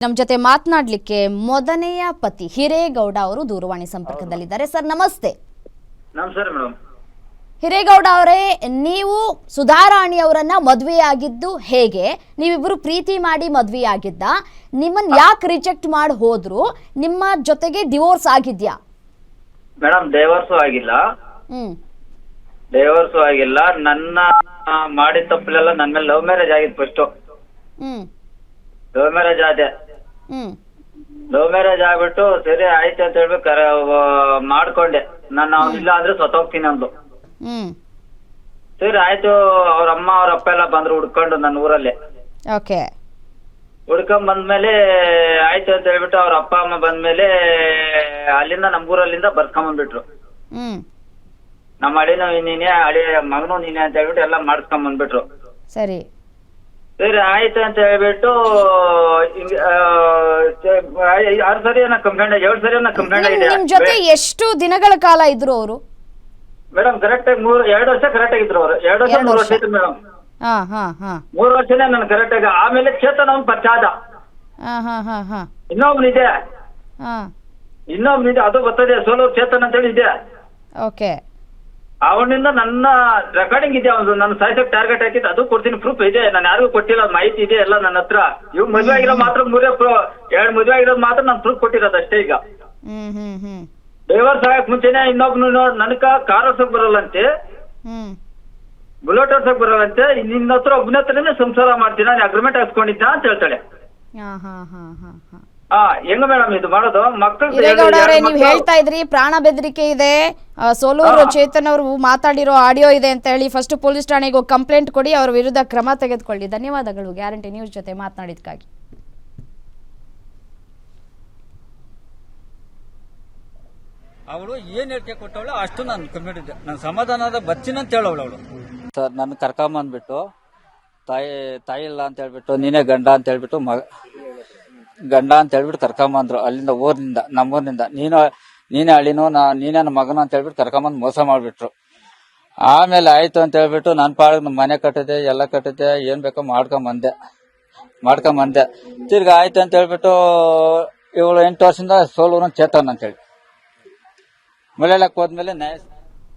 ನಮ್ಮ ಜೊತೆ ಮಾತನಾಡಲಿಕ್ಕೆ ಮೊದನೆಯ ಪತಿ ಹಿರೇಗೌಡ ಅವರು ದೂರವಾಣಿ ಸಂಪರ್ಕದಲ್ಲಿದ್ದಾರೆ. ಸರ್ ನಮಸ್ತೆ. ನಮಸ್ಕಾರ ಮೇಡಮ್. ಹಿರೇಗೌಡ ಅವರೇ, ನೀವು ಸುಧಾರಾಣಿ ಅವರನ್ನ ಮದುವೆಯಾಗಿದ್ದು ಹೇಗೆ? ನೀವಿಬ್ಬರು ಪ್ರೀತಿ ಮಾಡಿ ಮದುವೆಯಾಗಿದ್ದ? ನಿಮ್ಮನ್ನ ಯಾಕೆ ರಿಜೆಕ್ಟ್ ಮಾಡಿ ಹೋದ್ರು? ನಿಮ್ಮ ಜೊತೆಗೆ ಡಿವೋರ್ಸ್ ಆಗಿದ್ಯಾ? ಮೇಡಮ್ ಡೈವರ್ಸು ಆಗಿಲ್ಲ. ಡೈವರ್ಸು ಆಗಿಲ್ಲ. ನನ್ನ ಮಾಡಿದ ತಪ್ಪಲೆಲ್ಲ ನನ್ನ ಮೇಲೆ ಲವ್ ಮ್ಯಾರೇಜ್ ಆಗಿತ್ತು. ಫಸ್ಟ್ ಲವ್ ಮ್ಯಾರೇಜ್ ಆದೆ. ಲವ್ ಮ್ಯಾರೇಜ್ ಆಗ್ಬಿಟ್ಟು ಸರಿ ಆಯ್ತು ಅಂತ ಹೇಳ್ಬೇಕು ಮಾಡ್ಕೊಂಡೆ. ನಾನು ಅವನಿಲ್ಲ ಅಂದ್ರೆ ಸತ್ತೋಗ್ತೀನಿ ಅಂದ್ಲು. ಸರಿ ಆಯ್ತು. ಅವ್ರ ಅಮ್ಮ ಅವ್ರ ಅಪ್ಪ ಎಲ್ಲ ಬಂದ್ರು ಹುಡ್ಕೊಂಡು ನನ್ನ ಊರಲ್ಲಿ. ಹುಡ್ಕೊಂಡ್ ಬಂದ್ಮೇಲೆ ಆಯ್ತು ಅಂತ ಹೇಳ್ಬಿಟ್ಟು ಅವ್ರ ಅಪ್ಪ ಅಮ್ಮ ಬಂದ್ಮೇಲೆ ಅಲ್ಲಿಂದ ನಮ್ಮೂರಲ್ಲಿಂದ ಬರ್ಸ್ಕೊಂಬಂದ್ಬಿಟ್ರು. ನಮ್ಮ ಅಳಿನೂ ನೀನೇ, ಅಳಿ ಮಗನು ನೀನೆ ಅಂತ ಹೇಳ್ಬಿಟ್ಟು ಎಲ್ಲ ಮಾಡಿಸ್ಕೊಂಡ್ ಬಂದ್ಬಿಟ್ರು. ಸರಿ ಸರಿ ಆಯ್ತು ಅಂತ ಹೇಳ್ಬಿಟ್ಟು 6 ಸರಿ ಕಂಪ್ಲೇಂಟ್, 7 ಸರಿ ಕಂಪ್ಲೇಂಟ್ ಆಗಿದೆ. ನಿಮ್ ಜೊತೆ ಎಷ್ಟು ದಿನಗಳ ಕಾಲ ಇದ್ರು ಅವರು? ಮೇಡಮ್ ಕರೆಕ್ಟ್ ಆಗಿ 2 ವರ್ಷ ಕರೆಕ್ಟ್ ಆಗಿದ್ರು ಅವರು. 2 ವರ್ಷ 3 ವರ್ಷ ಇತ್ತು ಮೇಡಮ್. 3 ವರ್ಷನೇ ನನ್ ಕರೆಕ್ಟ್ ಆಗಿ. ಆಮೇಲೆ ಚೇತನ್ ಅವ್ನ್ ಪರಿಚಯ ಆದ. ಇನ್ನೊಬ್ನಿದೆ, ಅದು ಬರ್ತದೆ ಸೋಲೂರ್ ಚೇತನ್ ಅಂತ ಹೇಳಿ ಇದೆ. ಅವನಿಂದ ನನ್ನ ರೆಕಾರ್ಡಿಂಗ್ ಇದೆ. ಅವನು ನನ್ನ ಸಾಯ್ಸಕ್ ಟಾರ್ಗೆಟ್ ಹಾಕಿದ್ದು ಅದು ಕೊಡ್ತೀನಿ, ಪ್ರೂಫ್ ಇದೆ. ನಾನು ಯಾರಿಗೂ ಕೊಟ್ಟಿಲ್ಲ, ಮಾಹಿತಿ ಇದೆ ಎಲ್ಲ ನನ್ನ ಹತ್ರ. ಇವ್ ಮದುವೆ ಆಗಿರೋ ಮಾತ್ರ 2 ಮದುವೆ ಆಗಿರೋದು ಮಾತ್ರ ನಾನು ಪ್ರೂಫ್ ಕೊಟ್ಟಿರೋದು ಅಷ್ಟೇ. ಈಗ ಡೈವರ್ಸ್ ಆಗಕ್ ಮುಂಚೆನೆ ಇನ್ನೊಬ್ನು ನನಕ ಕಾರ್ ಓಡ್ಸಕ್ ಬರಲ್ಲಂತೆ, ಬುಲೆಟ್ ಓಡ್ಸಕ್ ಬರಲ್ಲಂತೆ. ನಿನ್ನ ಹತ್ರ ಒಬ್ಬನ ಹತ್ರನೇ ಸಂಸಾರ ಮಾಡ್ತೀನಿ, ನಾನು ಅಗ್ರಿಮೆಂಟ್ ಹಾಕ್ಸ್ಕೊಂಡಿದ್ದ ಅಂತ ಹೇಳ್ತಾಳೆ. ಹೆಂಗ ಮೇಡಮ್ ಇದು ಮಾಡೋದು? ಮಕ್ಕಳು ನೀವು ಹೇಳ್ತಾ ಇದ್ರಿ ಪ್ರಾಣ ಬೆದರಿಕೆ ಇದೆ, ಸೋಲೂರು ಚೇತನ್ ಅವರು ಮಾತಾಡಿರೋ ಆಡಿಯೋ ಇದೆ ಅಂತ ಹೇಳಿ. ಫಸ್ಟ್ ಪೊಲೀಸ್ ಠಾಣೆಗೆ ಹೋಗಿ ಕಂಪ್ಲೇಂಟ್ ಕೊಡಿ, ಅವರ ವಿರುದ್ಧ ಕ್ರಮ ತೆಗೆದುಕೊಳ್ಳಿ. ಧನ್ಯವಾದಗಳು ಗ್ಯಾರಂಟಿ ನ್ಯೂಸ್ ಜೊತೆ ಮಾತನಾಡಿದಕ್ಕಾಗಿ. ಅವಳು ಏನ್ ಹೇಳಿಕೆ ಕೊಟ್ಟವಳು ಅಷ್ಟು ನಾನು ಕಂಪ್ಲೀಟ್ ನಾನು ಸಮಾಧಾನದ ಬಚ್ಚಿನಂತ ಹೇಳವಳು ಅವಳು. ಸರ್ ನನ್ನ ಕರ್ಕೊಂಬಂದ್ಬಿಟ್ಟು ತಾಯಿ ಇಲ್ಲ ಅಂತ ಹೇಳ್ಬಿಟ್ಟು ನೀನೇ ಗಂಡ ಅಂತ ಹೇಳ್ಬಿಟ್ಟು ಗಂಡ ಅಂತ ಹೇಳ್ಬಿಟ್ಟು ಕರ್ಕೊಂಬಂದ್ರು ಅಲ್ಲಿಂದ ಊರಿನಿಂದ, ನಮ್ಮೂರಿನಿಂದ. ನೀನೇ ಅಳಿನೋ ನೀನೇ ನನ್ನ ಮಗನ ಅಂತ ಹೇಳ್ಬಿಟ್ಟು ಕರ್ಕೊಂಬಂದ್ ಮೋಸ ಮಾಡ್ಬಿಟ್ರು. ಆಮೇಲೆ ಆಯ್ತು ಅಂತ ಹೇಳ್ಬಿಟ್ಟು ನನ್ನ ಪಾಡಿಗೆ ಮನೆ ಕಟ್ಟಿದೆ, ಎಲ್ಲ ಕಟ್ಟಿದೆ, ಏನ್ ಬೇಕೋ ಮಾಡ್ಕೊಂಬಂದೆ. ತಿರ್ಗಿ ಆಯ್ತು ಅಂತ ಹೇಳ್ಬಿಟ್ಟು ಇವಳು 8 ವರ್ಷದಿಂದ ಸೋಲೂರು ಚೇತನ್ ಅಂತ ಹೇಳಿ ಮಳೆಯಕ್ಕೆ ಹೋದ್ಮೇಲೆ ನ್ಯಾಯ